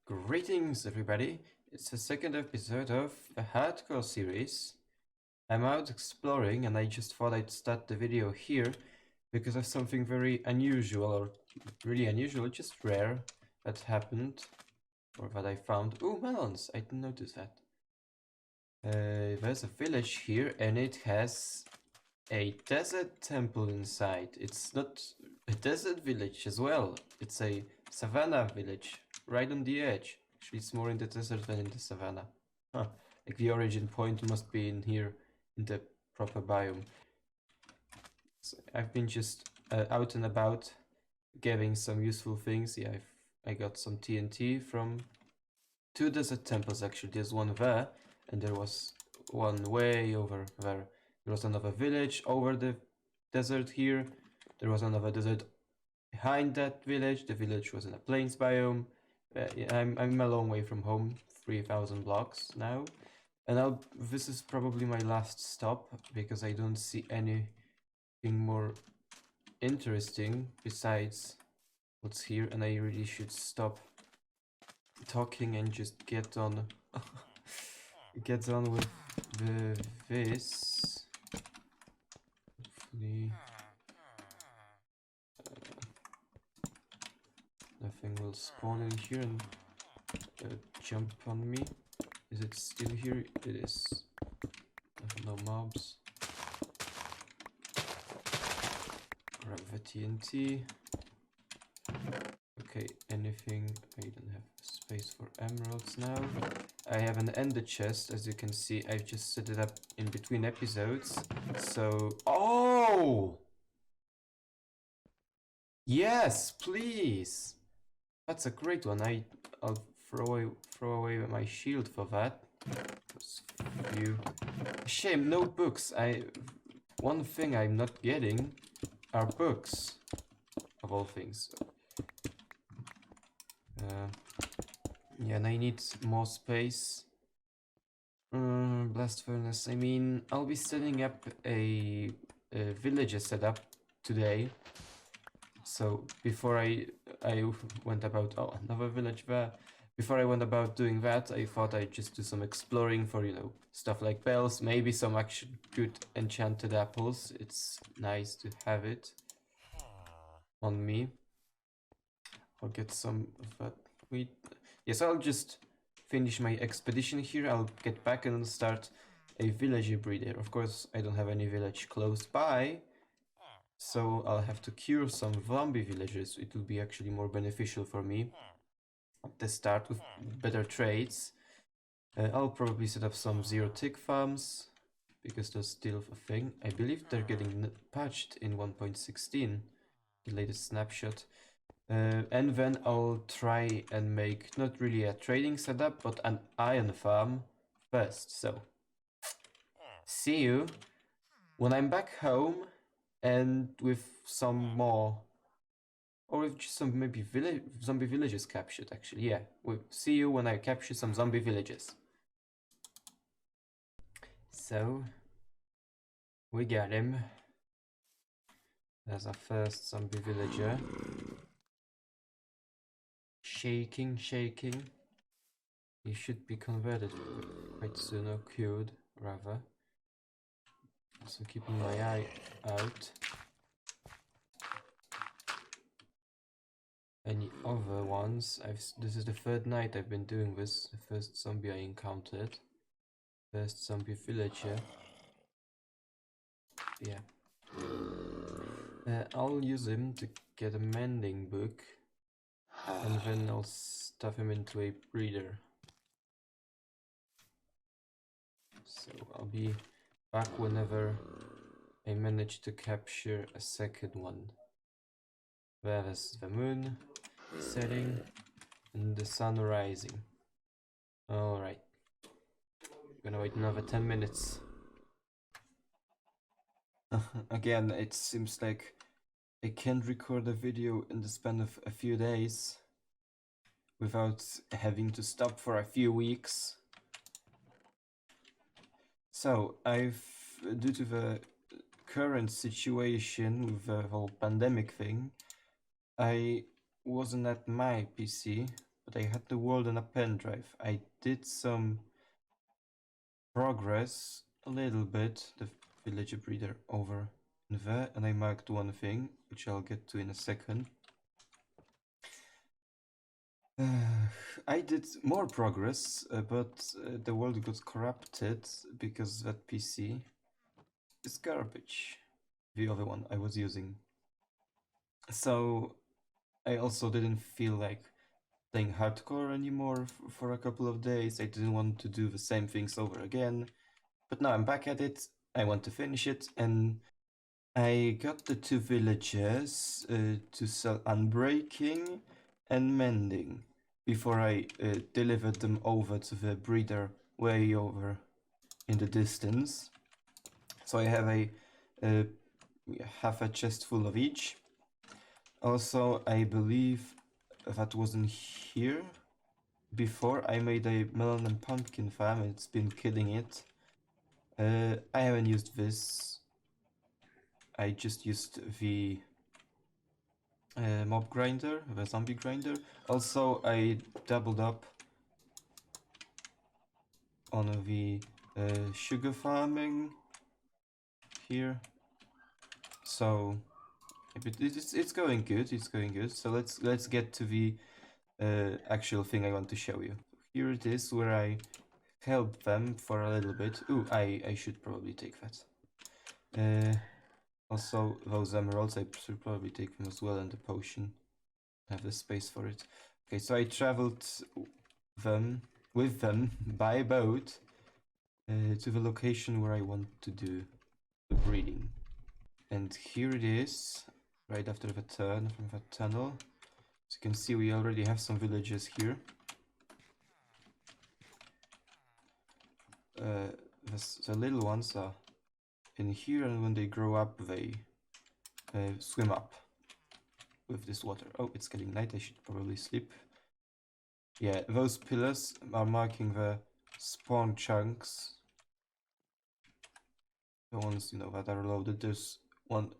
Greetings, everybody. It's the second episode of the Hardcore series. I'm out exploring and I just thought I'd start the video here because of something very unusual, or really unusual, just rare, that happened, or that I found. Ooh, melons! I didn't notice that. There's a village here and it has a desert temple inside. It's not a desert village as well. It's a savanna village, right on the edge. Actually, it's more in the desert than in the savanna. Huh. Like the origin point must be in here, in the proper biome. So I've been just out and about, getting some useful things. Yeah, I got some TNT from two desert temples actually. There's one there, and there was one way over there. There was another village over the desert here. There was another desert behind that village. The village was in a plains biome. Yeah, I'm a long way from home, 3,000 blocks now. And this is probably my last stop because I don't see anything more interesting besides what's here, and I really should stop talking and just get on with this. Hopefully nothing will spawn in here and jump on me. Is it still here? It is. No mobs. Grab the TNT. Okay, anything? I don't have space for emeralds now. I have an ender chest, as you can see. I've just set it up in between episodes. So, oh! Yes, please! That's a great one. I'll throw away my shield for that. Shame, no books. One thing I'm not getting are books, of all things. Yeah, and I need more space. Blast furnace. I mean, I'll be setting up a villager setup today. So before I went about another village there. Before I went about doing that, I thought I'd just do some exploring for, stuff like bells, maybe some actual good enchanted apples. It's nice to have it on me. I'll get some of that wheat. Yes, I'll just finish my expedition here. I'll get back and start a villager breeder. Of course, I don't have any village close by, so I'll have to cure some zombie villagers. It will be actually more beneficial for me at the start with better traits. I'll probably set up some zero tick farms because they're still a thing. I believe they're getting patched in 1.16, the latest snapshot. And then I'll try and make not really a trading setup, but an iron farm first. So, see you when I'm back home and with some more, or with just some maybe zombie villages captured. Actually, yeah. We'll see you when I capture some zombie villages. So, we got him. There's our first zombie villager. Shaking. He should be converted quite soon, or cured, rather. So keeping my eye out. Any other ones? This is the third night I've been doing this. The first zombie I encountered. First zombie villager. Yeah. I'll use him to get a mending book. And then I'll stuff him into a breeder. So I'll be back whenever I manage to capture a second one. There is the moon setting and the sun rising. Alright. Gonna wait another 10 minutes. Again, it seems like I can't record a video in the span of a few days without having to stop for a few weeks. So, due to the current situation with the whole pandemic thing, I wasn't at my PC, but I had the world on a pen drive. I did some progress, a little bit, the villager breeder over there, and I marked one thing, which I'll get to in a second. I did more progress, but the world got corrupted because that PC is garbage. The other one I was using. So I also didn't feel like playing hardcore anymore for a couple of days. I didn't want to do the same things over again. But now I'm back at it. I want to finish it, and I got the 2 villages to sell unbreaking and mending before I delivered them over to the breeder way over in the distance. So I have a half a chest full of each. Also, I believe that wasn't here before. I made a melon and pumpkin farm. It's been killing it. I haven't used this. I just used the mob grinder, the zombie grinder. Also, I doubled up on the sugar farming here. So it's going good. It's going good. So let's get to the actual thing I want to show you. Here it is, where I help them for a little bit. Ooh, I should probably take that. Also, those emeralds, I should probably take them as well, and the potion. I have the space for it. Okay, so I traveled with them by boat to the location where I want to do the breeding. And here it is, right after the turn from that tunnel. As you can see, we already have some villages here. The little ones are in here, and when they grow up, they swim up with this water. Oh, it's getting night. I should probably sleep. Yeah, those pillars are marking the spawn chunks. The ones, you know, that are loaded. There's one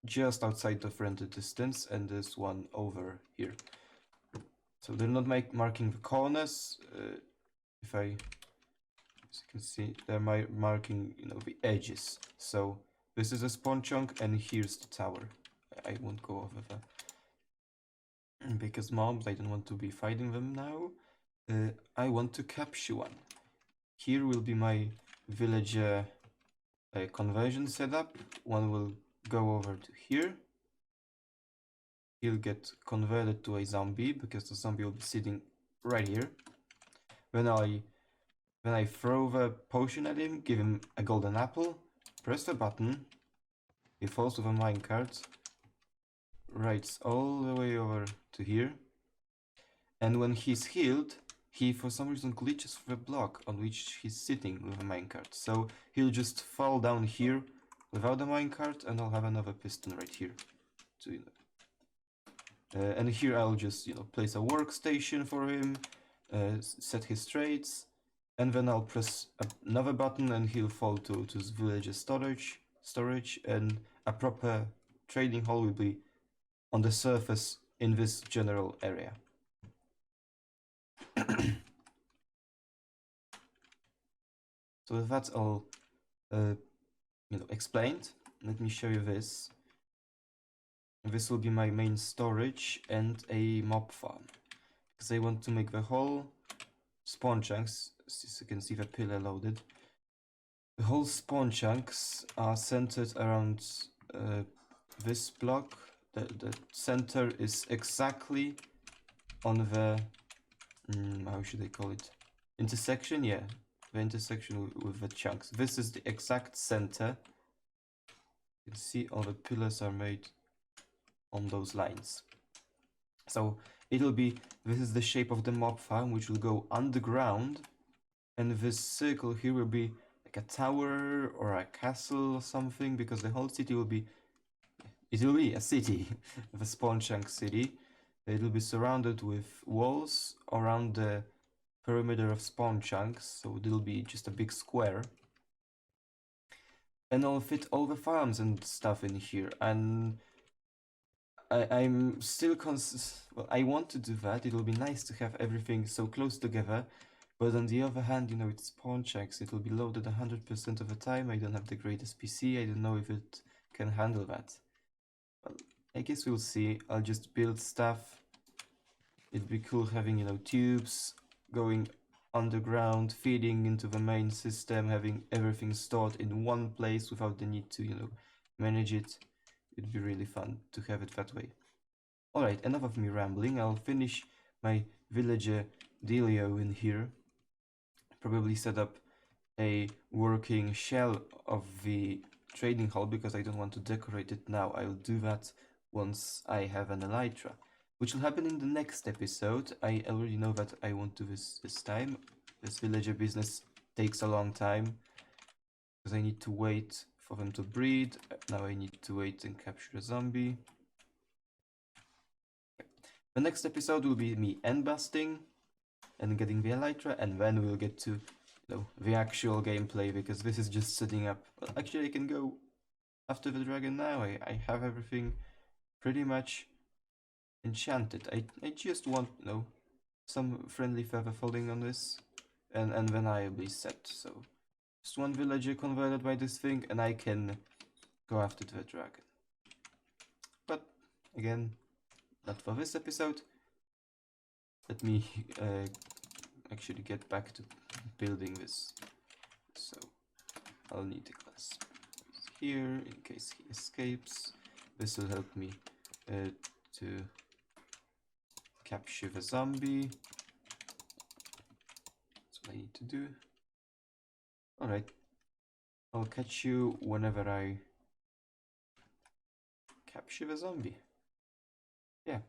just outside of rented distance, and there's one over here. So they're not marking the corners. If I, as you can see, they're marking, you know, the edges. So this is a spawn chunk, and here's the tower. I won't go over that because mobs, I don't want to be fighting them now. I want to capture one. Here will be my villager conversion setup. One will go over to here. He'll get converted to a zombie because the zombie will be sitting right here. When I throw the potion at him, give him a golden apple, press the button, he falls with a minecart, rides all the way over to here, and when he's healed, he for some reason glitches the block on which he's sitting with a minecart. So he'll just fall down here without a minecart, and I'll have another piston right here. So, and here I'll just, you know, place a workstation for him, set his traits, and then I'll press another button and he'll fall to his village's storage, and a proper trading hall will be on the surface in this general area. So if that's all you know, explained, let me show you this. This will be my main storage and a mob farm, because I want to make the whole spawn chunks, as you can see the pillar loaded. The whole spawn chunks are centered around this block. The center is exactly on the how should I call it? Intersection, yeah. The intersection with the chunks. This is the exact center. You can see all the pillars are made on those lines. So it'll be, this is the shape of the mob farm, which will go underground, and this circle here will be like a tower or a castle or something, because the whole city will be, it will be a city, the spawn chunk city. It'll be surrounded with walls around the perimeter of spawn chunks, so it'll be just a big square. And I'll fit all the farms and stuff in here, and I'm still well, I want to do that. It'll be nice to have everything so close together. But on the other hand, you know, it's spawn checks. It'll be loaded 100% of the time. I don't have the greatest PC. I don't know if it can handle that. Well, I guess we'll see. I'll just build stuff. It'd be cool having, you know, tubes going underground, feeding into the main system, having everything stored in one place without the need to, you know, manage it. It'd be really fun to have it that way. Alright, enough of me rambling. I'll finish my villager dealio in here. Probably set up a working shell of the trading hall because I don't want to decorate it now. I'll do that once I have an elytra, which will happen in the next episode. I already know that I won't do this time. This villager business takes a long time because I need to wait for them to breed. Now I need to wait and capture a zombie. The next episode will be me end busting and getting the elytra, and then we'll get to, you know, the actual gameplay, because this is just setting up. Well, actually I can go after the dragon now. I have everything pretty much enchanted. I just want, you know, some friendly feather falling on this, and then I'll be set. So just one villager converted by this thing and I can go after the dragon. But again, not for this episode. Let me actually get back to building this. So I'll need a glass here in case he escapes. This will help me to capture the zombie. That's what I need to do. Alright, I'll catch you whenever I capture the zombie. Yeah.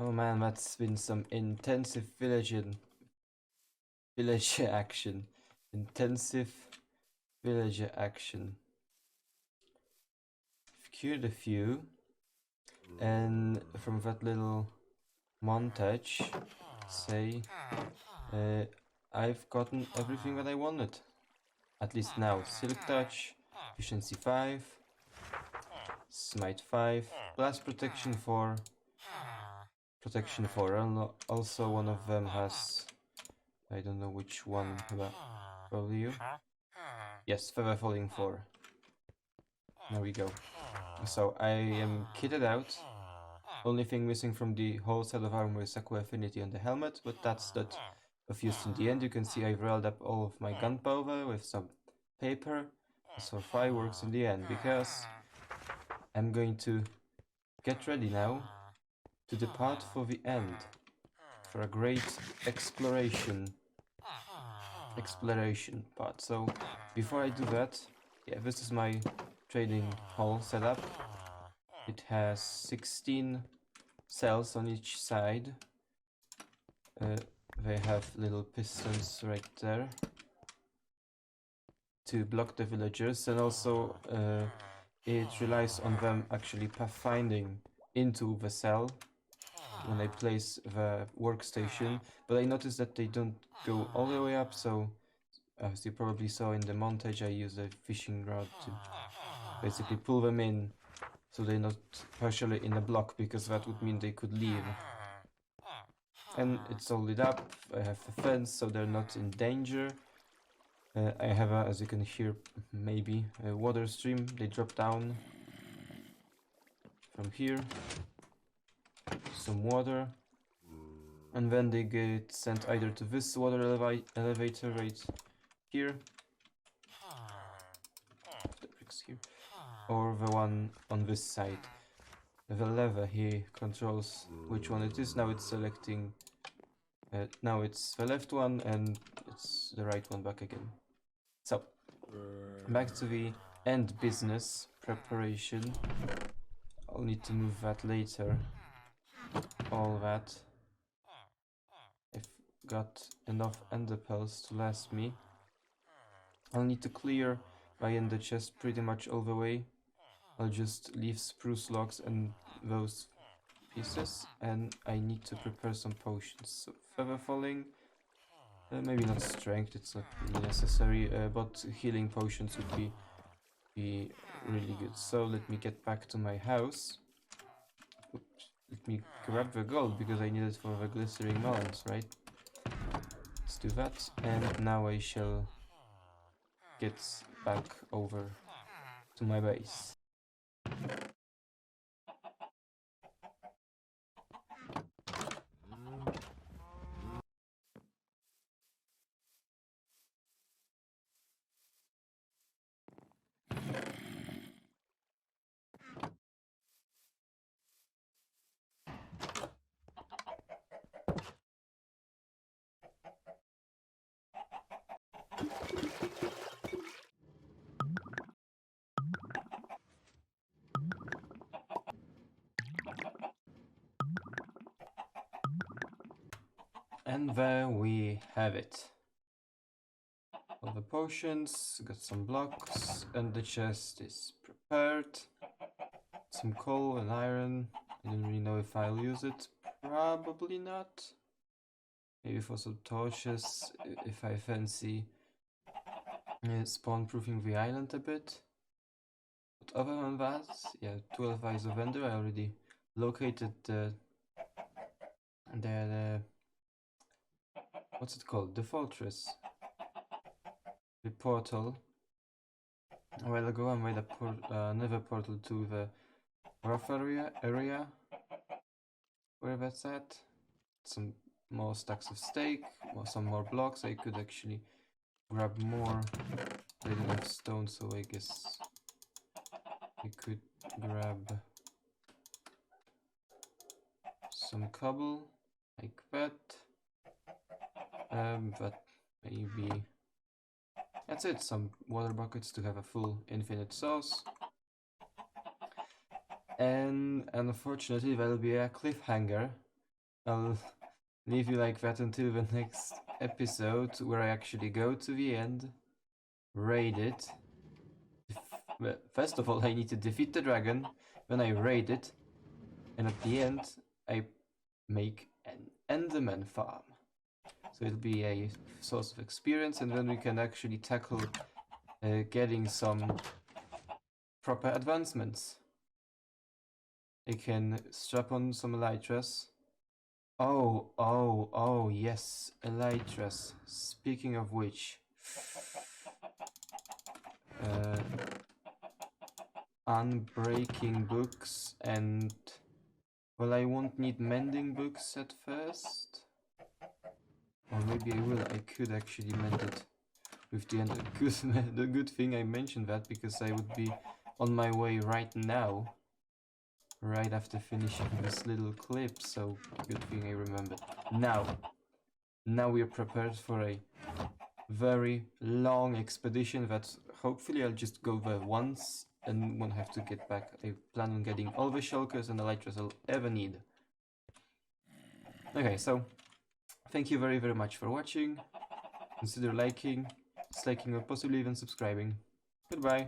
Oh man, that's been some intensive villager action. Intensive villager action. I've cured a few, and from that little montage, say, I've gotten everything that I wanted. At least now. Silk Touch, Efficiency 5, Smite 5, Blast Protection 4, Protection 4. Also one of them has, I don't know which one, but probably you. Yes, Feather Falling 4. There we go. So I am kitted out. Only thing missing from the whole set of armor is Aqua Affinity on the helmet, but that's that of use in the end. You can see I've rolled up all of my gunpowder with some paper, so fireworks in the end, because I'm going to get ready now to depart for the end, for a great exploration part. So before I do that, yeah, this is my trading hall setup. It has 16 cells on each side. They have little pistons right there to block the villagers, and also it relies on them actually pathfinding into the cell when I place the workstation. But I noticed that they don't go all the way up, so as you probably saw in the montage, I use a fishing rod to basically pull them in so they're not partially in a block, because that would mean they could leave. And it's all lit up. I have a fence so they're not in danger. I have a, as you can hear, maybe a water stream. They drop down from here, some water, and then they get sent either to this water elevator right here, the bricks here, or the one on this side. The lever here controls which one it is. Now it's selecting, now it's the left one and it's the right one back again. So, back to the and business preparation. I'll need to move that later. All that. I've got enough ender pearls to last me. I'll need to clear my ender chest pretty much all the way. I'll just leave spruce logs and those pieces, and I need to prepare some potions. So feather falling, maybe not strength, it's not really necessary, but healing potions would be really good. So let me get back to my house. Oops. Let me grab the gold because I need it for the glistering melons, right? Let's do that, and now I shall get back over to my base. And there we have it. All the potions, got some blocks, and the chest is prepared. Some coal and iron. I don't really know if I'll use it. Probably not. Maybe for some torches, if I fancy spawn proofing the island a bit. But other than that, yeah, 12 Eyes of Ender. I already located the what's it called? The fortress. The portal. A while ago I made a nether portal to the rough area where that's at. Some more stacks of steak, some more blocks. I could actually grab more. I don't have stone, so I guess I could grab some cobble like that. But maybe that's it. Some water buckets to have a full infinite source. And unfortunately, that'll be a cliffhanger. I'll leave you like that until the next episode, where I actually go to the end, raid it. Well, first of all, I need to defeat the dragon, then I raid it, and at the end, I make an Enderman farm. So it'll be a source of experience, and then we can actually tackle getting some proper advancements. I can strap on some elytras. Oh, yes, elytras. Speaking of which, unbreaking books, and well, I won't need mending books at first. Or maybe I will. I could actually mend it with the end. The good thing I mentioned that, because I would be on my way right now, right after finishing this little clip, so good thing I remembered. Now we are prepared for a very long expedition that hopefully I'll just go there once and won't have to get back. I plan on getting all the shulkers and elytras I'll ever need. Okay, so thank you very much for watching. Consider liking, disliking, or possibly even subscribing. Goodbye.